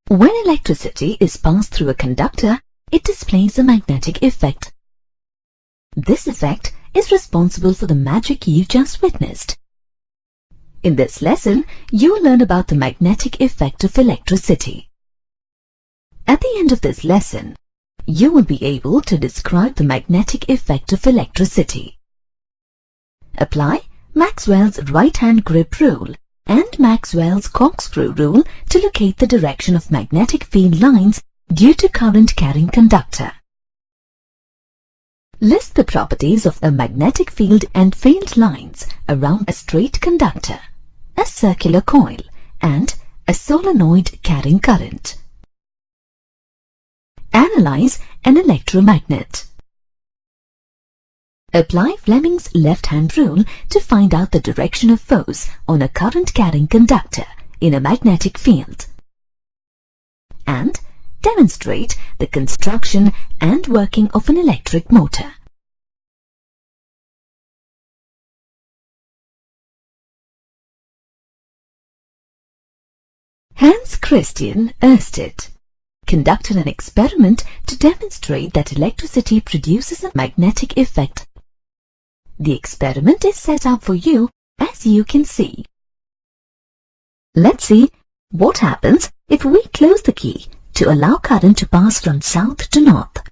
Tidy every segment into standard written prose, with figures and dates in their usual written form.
When electricity is passed through a conductor, it displays a magnetic effect. This effect is responsible for the magic you just witnessed. In this lesson, you will learn about the magnetic effect of electricity. At the end of this lesson, you will be able to describe the magnetic effect of electricity. Apply Maxwell's right-hand grip rule and Maxwell's corkscrew rule to locate the direction of magnetic field lines due to current carrying conductor. List the properties of a magnetic field and field lines around a straight conductor, a circular coil, and a solenoid carrying current. Analyze an electromagnet. Apply Fleming's left-hand rule to find out the direction of force on a current-carrying conductor in a magnetic field. And demonstrate the construction and working of an electric motor. Hans Christian Ørsted conducted an experiment to demonstrate that electricity produces a magnetic effect. The experiment is set up for you, as you can see. Let's see what happens if we close the key to allow current to pass from south to north.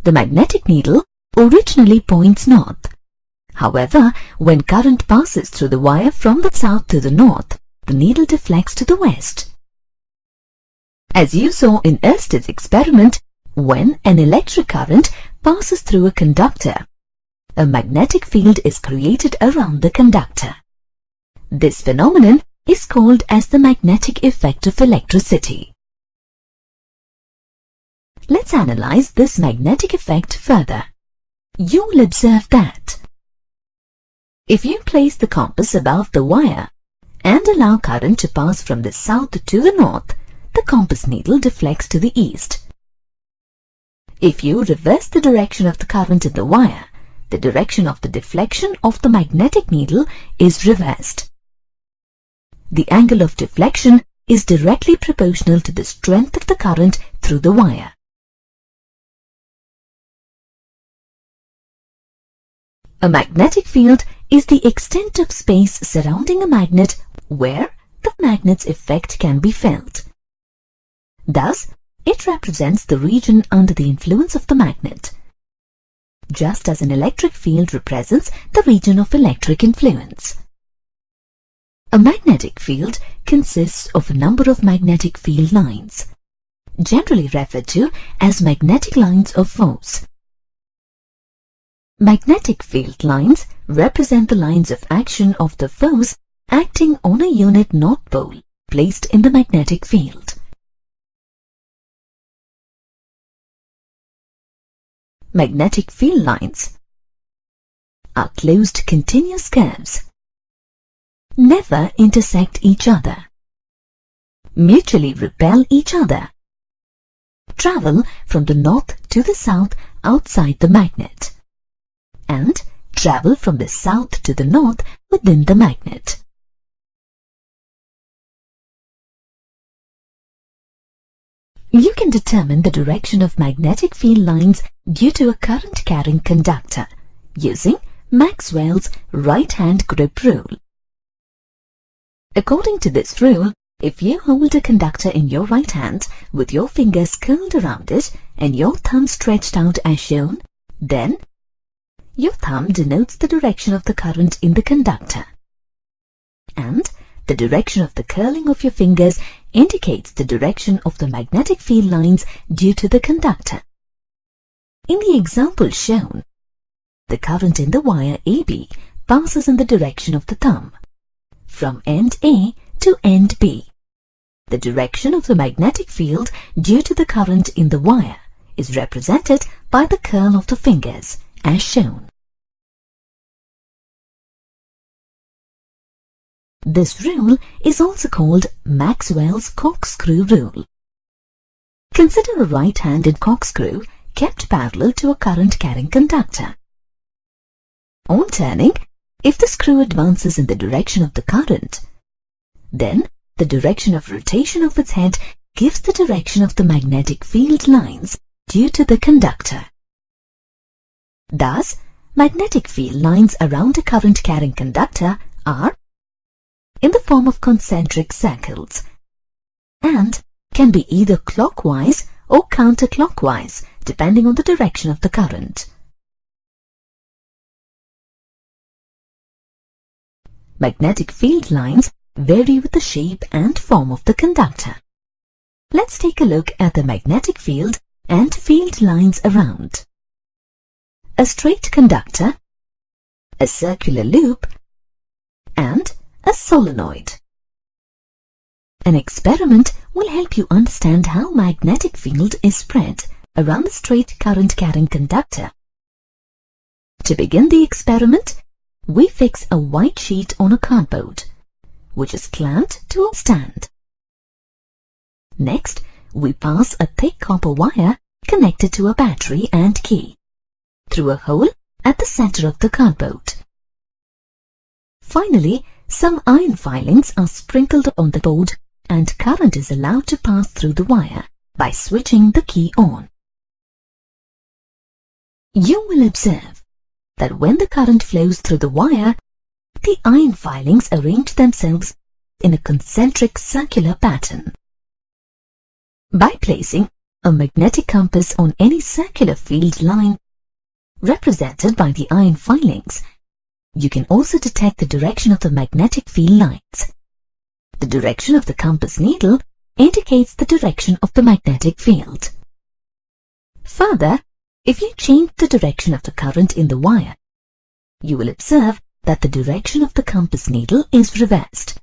The magnetic needle originally points north. However, when current passes through the wire from the south to the north, the needle deflects to the west. As you saw in Ørsted's experiment, when an electric current passes through a conductor, a magnetic field is created around the conductor. This phenomenon is called as the magnetic effect of electricity. Let's analyze this magnetic effect further. You will observe that if you place the compass above the wire and allow current to pass from the south to the north, the compass needle deflects to the east. If you reverse the direction of the current in the wire, the direction of the deflection of the magnetic needle is reversed. The angle of deflection is directly proportional to the strength of the current through the wire. A magnetic field is the extent of space surrounding a magnet where the magnet's effect can be felt. Thus, it represents the region under the influence of the magnet, just as an electric field represents the region of electric influence. A magnetic field consists of a number of magnetic field lines, generally referred to as magnetic lines of force. Magnetic field lines represent the lines of action of the force acting on a unit north pole placed in the magnetic field. Magnetic field lines are closed continuous curves, never intersect each other, mutually repel each other, travel from the north to the south outside the magnet, and travel from the south to the north within the magnet. You can determine the direction of magnetic field lines due to a current-carrying conductor using Maxwell's right-hand grip rule. According to this rule, if you hold a conductor in your right hand with your fingers curled around it and your thumb stretched out as shown, then your thumb denotes the direction of the current in the conductor, and the direction of the curling of your fingers indicates the direction of the magnetic field lines due to the conductor. In the example shown, the current in the wire AB passes in the direction of the thumb, from end A to end B. The direction of the magnetic field due to the current in the wire is represented by the curl of the fingers, as shown. This rule is also called Maxwell's corkscrew rule. Consider a right-handed corkscrew kept parallel to a current-carrying conductor. On turning, if the screw advances in the direction of the current, then the direction of rotation of its head gives the direction of the magnetic field lines due to the conductor. Thus, magnetic field lines around a current-carrying conductor are in the form of concentric circles and can be either clockwise or counterclockwise depending on the direction of the current. Magnetic field lines vary with the shape and form of the conductor. Let's take a look at the magnetic field and field lines around a straight conductor, a circular loop, and a solenoid. An experiment will help you understand how magnetic field is spread around the straight current-carrying conductor. To begin the experiment, we fix a white sheet on a cardboard, which is clamped to a stand. Next, we pass a thick copper wire connected to a battery and key through a hole at the center of the cardboard. Finally, some iron filings are sprinkled on the board and current is allowed to pass through the wire by switching the key on. You will observe that when the current flows through the wire, the iron filings arrange themselves in a concentric circular pattern. By placing a magnetic compass on any circular field line represented by the iron filings, you can also detect the direction of the magnetic field lines. The direction of the compass needle indicates the direction of the magnetic field. Further, if you change the direction of the current in the wire, you will observe that the direction of the compass needle is reversed.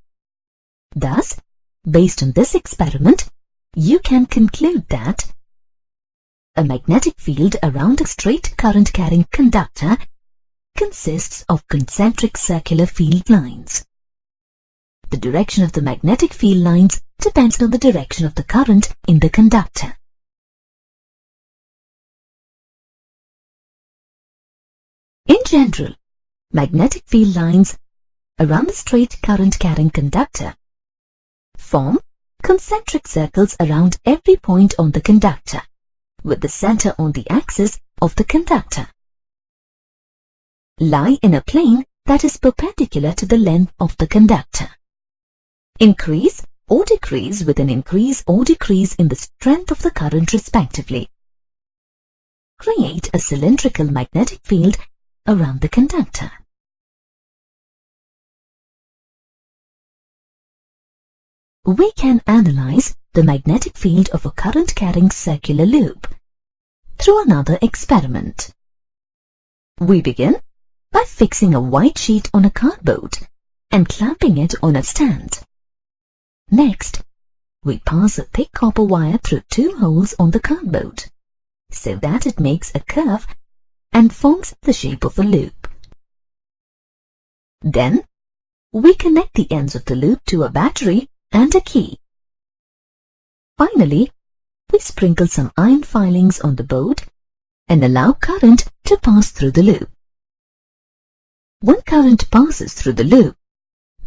Thus, based on this experiment, you can conclude that a magnetic field around a straight current-carrying conductor consists of concentric circular field lines. The direction of the magnetic field lines depends on the direction of the current in the conductor. In general, magnetic field lines around the straight current-carrying conductor form concentric circles around every point on the conductor, with the center on the axis of the conductor. Lie in a plane that is perpendicular to the length of the conductor. Increase or decrease with an increase or decrease in the strength of the current respectively. Create a cylindrical magnetic field around the conductor. We can analyze the magnetic field of a current-carrying circular loop through another experiment. We begin by fixing a white sheet on a cardboard and clamping it on a stand. Next, we pass a thick copper wire through two holes on the cardboard so that it makes a curve and forms the shape of a loop. Then, we connect the ends of the loop to a battery and a key. Finally, we sprinkle some iron filings on the board and allow current to pass through the loop. When current passes through the loop,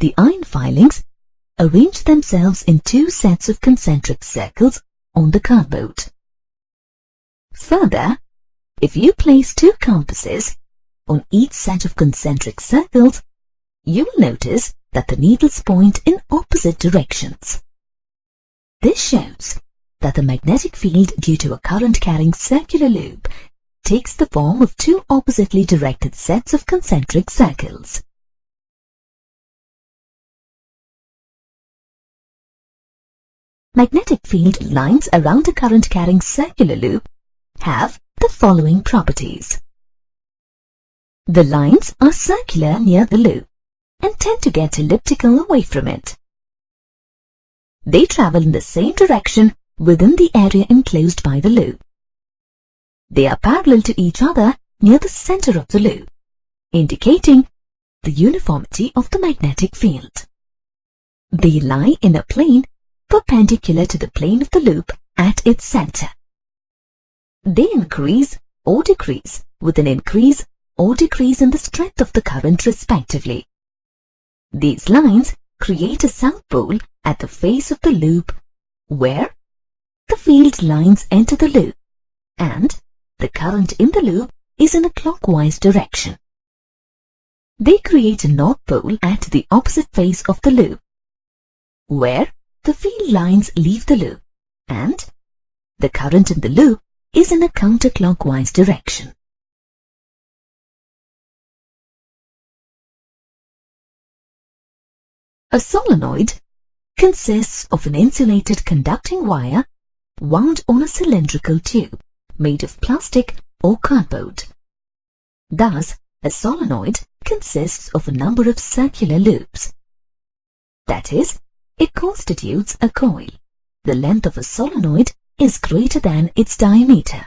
the iron filings arrange themselves in two sets of concentric circles on the cardboard. Further, if you place two compasses on each set of concentric circles, you will notice that the needles point in opposite directions. This shows that the magnetic field due to a current-carrying circular loop takes the form of two oppositely directed sets of concentric circles. Magnetic field lines around a current-carrying circular loop have the following properties. The lines are circular near the loop and tend to get elliptical away from it. They travel in the same direction within the area enclosed by the loop. They are parallel to each other near the center of the loop, indicating the uniformity of the magnetic field. They lie in a plane perpendicular to the plane of the loop at its center. They increase or decrease with an increase or decrease in the strength of the current respectively. These lines create a south pole at the face of the loop where the field lines enter the loop, and the current in the loop is in a clockwise direction. They create a north pole at the opposite face of the loop, where the field lines leave the loop, and the current in the loop is in a counterclockwise direction. A solenoid consists of an insulated conducting wire wound on a cylindrical tube made of plastic or cardboard. Thus, a solenoid consists of a number of circular loops. That is, it constitutes a coil. The length of a solenoid is greater than its diameter.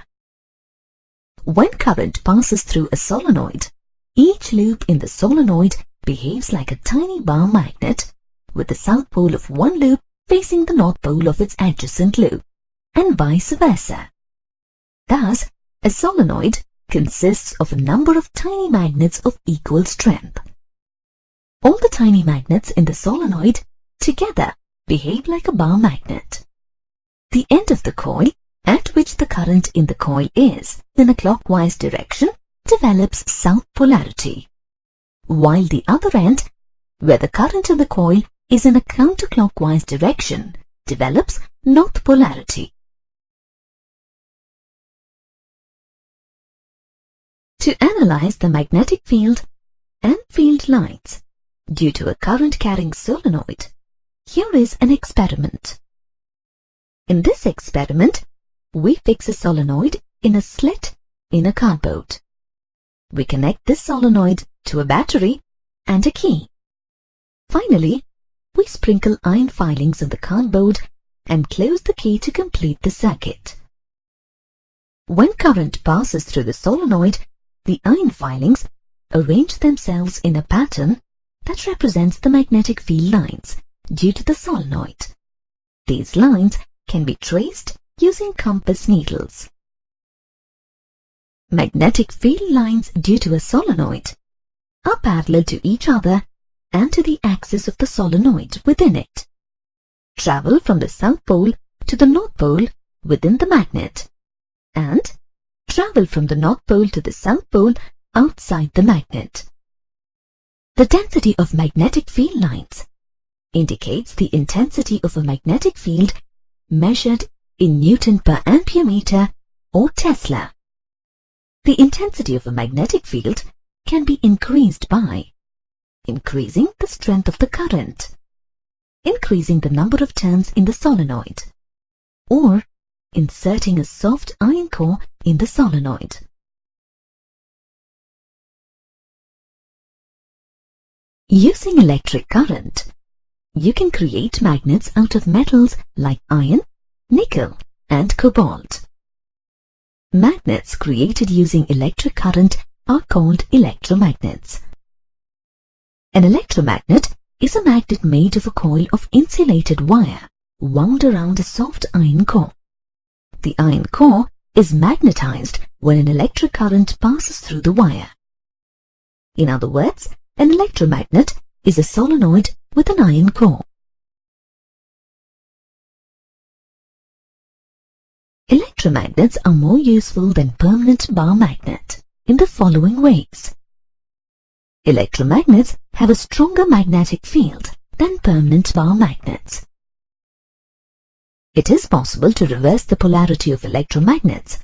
When current passes through a solenoid, each loop in the solenoid behaves like a tiny bar magnet, with the south pole of one loop facing the north pole of its adjacent loop, and vice versa. Thus, a solenoid consists of a number of tiny magnets of equal strength. All the tiny magnets in the solenoid together behave like a bar magnet. The end of the coil, at which the current in the coil is in a clockwise direction, develops south polarity, while the other end, where the current in the coil is in a counterclockwise direction, develops north polarity. To analyze the magnetic field and field lines due to a current-carrying solenoid, here is an experiment. In this experiment, we fix a solenoid in a slit in a cardboard. We connect this solenoid to a battery and a key. Finally, we sprinkle iron filings on the cardboard and close the key to complete the circuit. When current passes through the solenoid, the iron filings arrange themselves in a pattern that represents the magnetic field lines due to the solenoid. These lines can be traced using compass needles. Magnetic field lines due to a solenoid are parallel to each other and to the axis of the solenoid within it, travel from the south pole to the north pole within the magnet, and travel from the north pole to the south pole outside the magnet. The density of magnetic field lines indicates the intensity of a magnetic field measured in Newton per ampere meter or Tesla. The intensity of a magnetic field can be increased by increasing the strength of the current, increasing the number of turns in the solenoid, or inserting a soft iron core in the solenoid. Using electric current, you can create magnets out of metals like iron, nickel, and cobalt. Magnets created using electric current are called electromagnets. An electromagnet is a magnet made of a coil of insulated wire wound around a soft iron core. The iron core is magnetized when an electric current passes through the wire. In other words, an electromagnet is a solenoid with an iron core. Electromagnets are more useful than permanent bar magnet in the following ways. Electromagnets have a stronger magnetic field than permanent bar magnets. It is possible to reverse the polarity of electromagnets,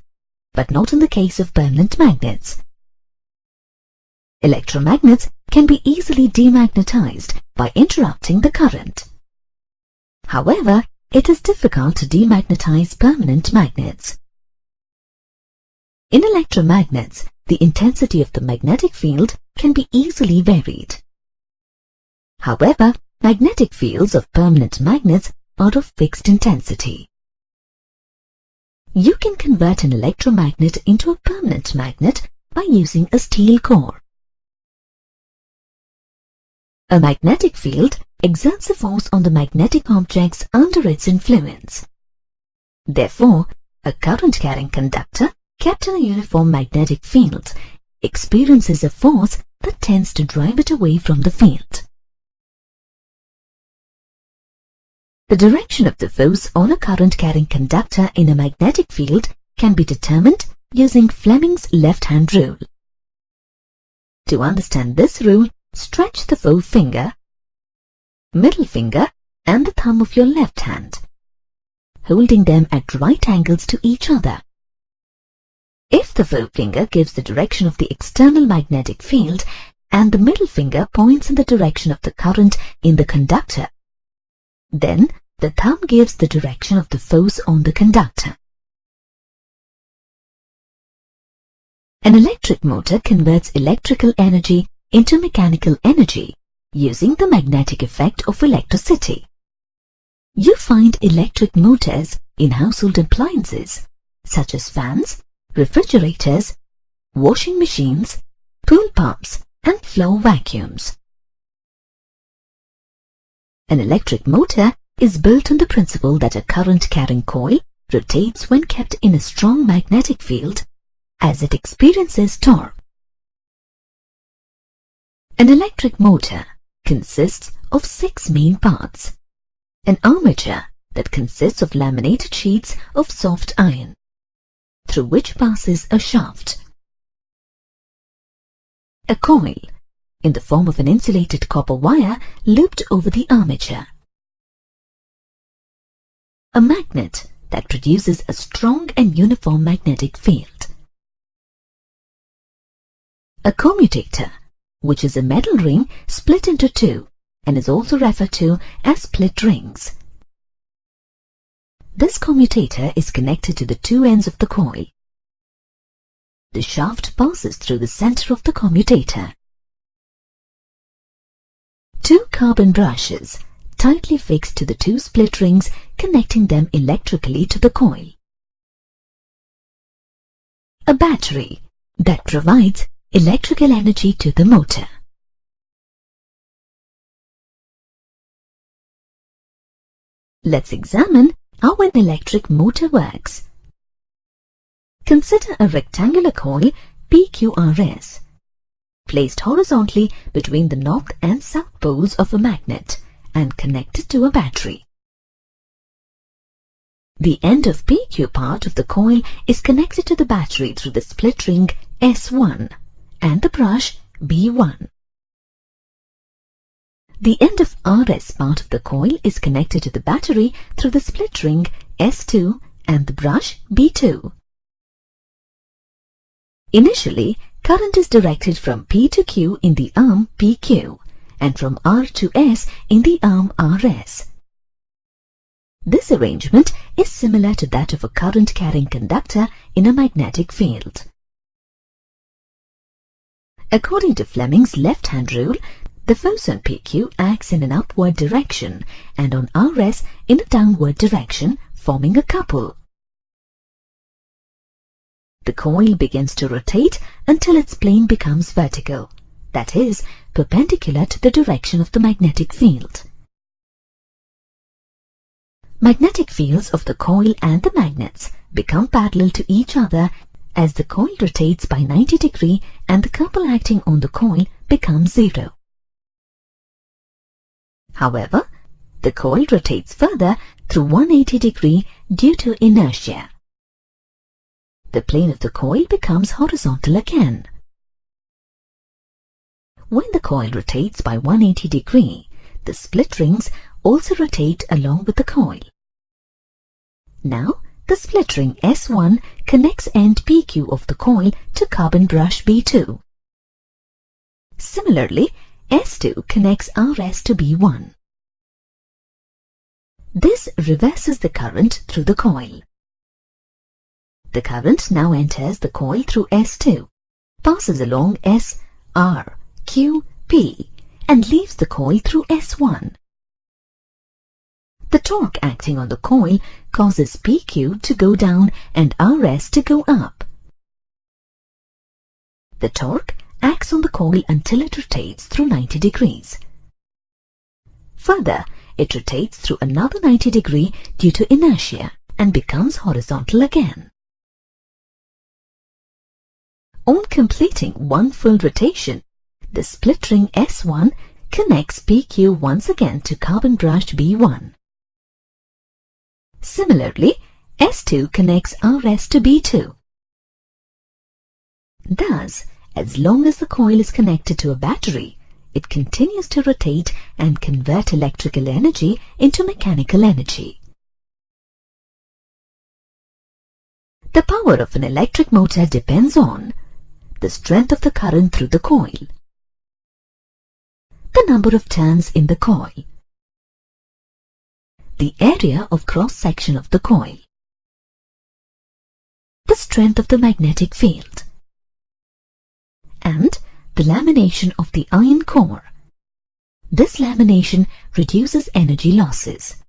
but not in the case of permanent magnets. Electromagnets can be easily demagnetized by interrupting the current. However, it is difficult to demagnetize permanent magnets. In electromagnets, the intensity of the magnetic field can be easily varied. However, magnetic fields of permanent magnets are of fixed intensity. You can convert an electromagnet into a permanent magnet by using a steel core. A magnetic field exerts a force on the magnetic objects under its influence. Therefore, a current-carrying conductor kept in a uniform magnetic field experiences a force that tends to drive it away from the field. The direction of the force on a current-carrying conductor in a magnetic field can be determined using Fleming's left-hand rule. To understand this rule, stretch the forefinger, middle finger and the thumb of your left hand, holding them at right angles to each other. If the forefinger gives the direction of the external magnetic field and the middle finger points in the direction of the current in the conductor, then the thumb gives the direction of the force on the conductor. An electric motor converts electrical energy into mechanical energy using the magnetic effect of electricity. You find electric motors in household appliances such as fans, refrigerators, washing machines, pool pumps, and floor vacuums. An electric motor is built on the principle that a current-carrying coil rotates when kept in a strong magnetic field as it experiences torque. An electric motor consists of 6 main parts. An armature that consists of laminated sheets of soft iron, through which passes a shaft. A coil, in the form of an insulated copper wire looped over the armature. A magnet that produces a strong and uniform magnetic field. A commutator, which is a metal ring split into 2 and is also referred to as split rings. This commutator is connected to the 2 ends of the coil. The shaft passes through the center of the commutator. 2 carbon brushes tightly fixed to the 2 split rings connecting them electrically to the coil. A battery that provides electrical energy to the motor. Let's examine how an electric motor works. Consider a rectangular coil PQRS, placed horizontally between the north and south poles of a magnet and connected to a battery. The end of PQ part of the coil is connected to the battery through the split ring S1 and the brush B1. The end of RS part of the coil is connected to the battery through the split ring S2 and the brush B2. Initially, current is directed from P to Q in the arm PQ and from R to S in the arm RS. This arrangement is similar to that of a current-carrying conductor in a magnetic field. According to Fleming's left-hand rule, the force on PQ acts in an upward direction and on RS in a downward direction, forming a couple. The coil begins to rotate until its plane becomes vertical, that is, perpendicular to the direction of the magnetic field. Magnetic fields of the coil and the magnets become parallel to each other as the coil rotates by 90 degrees and the couple acting on the coil becomes 0. However, the coil rotates further through 180 degrees due to inertia. The plane of the coil becomes horizontal again. When the coil rotates by 180 degrees, the split rings also rotate along with the coil. Now, the split ring S1 connects end PQ of the coil to carbon brush B2. Similarly, S2 connects RS to B1. This reverses the current through the coil. The current now enters the coil through S2, passes along S, R, Q, P, and leaves the coil through S1. The torque acting on the coil causes PQ to go down and RS to go up. The torque acts on the coil until it rotates through 90 degrees. Further, it rotates through another 90 degrees due to inertia and becomes horizontal again. On completing one full rotation, the split ring S1 connects PQ once again to carbon brush B1. Similarly, S2 connects RS to B2. Thus, as long as the coil is connected to a battery, it continues to rotate and convert electrical energy into mechanical energy. The power of an electric motor depends on the strength of the current through the coil, the number of turns in the coil, the area of cross-section of the coil, the strength of the magnetic field, and the lamination of the iron core. This lamination reduces energy losses.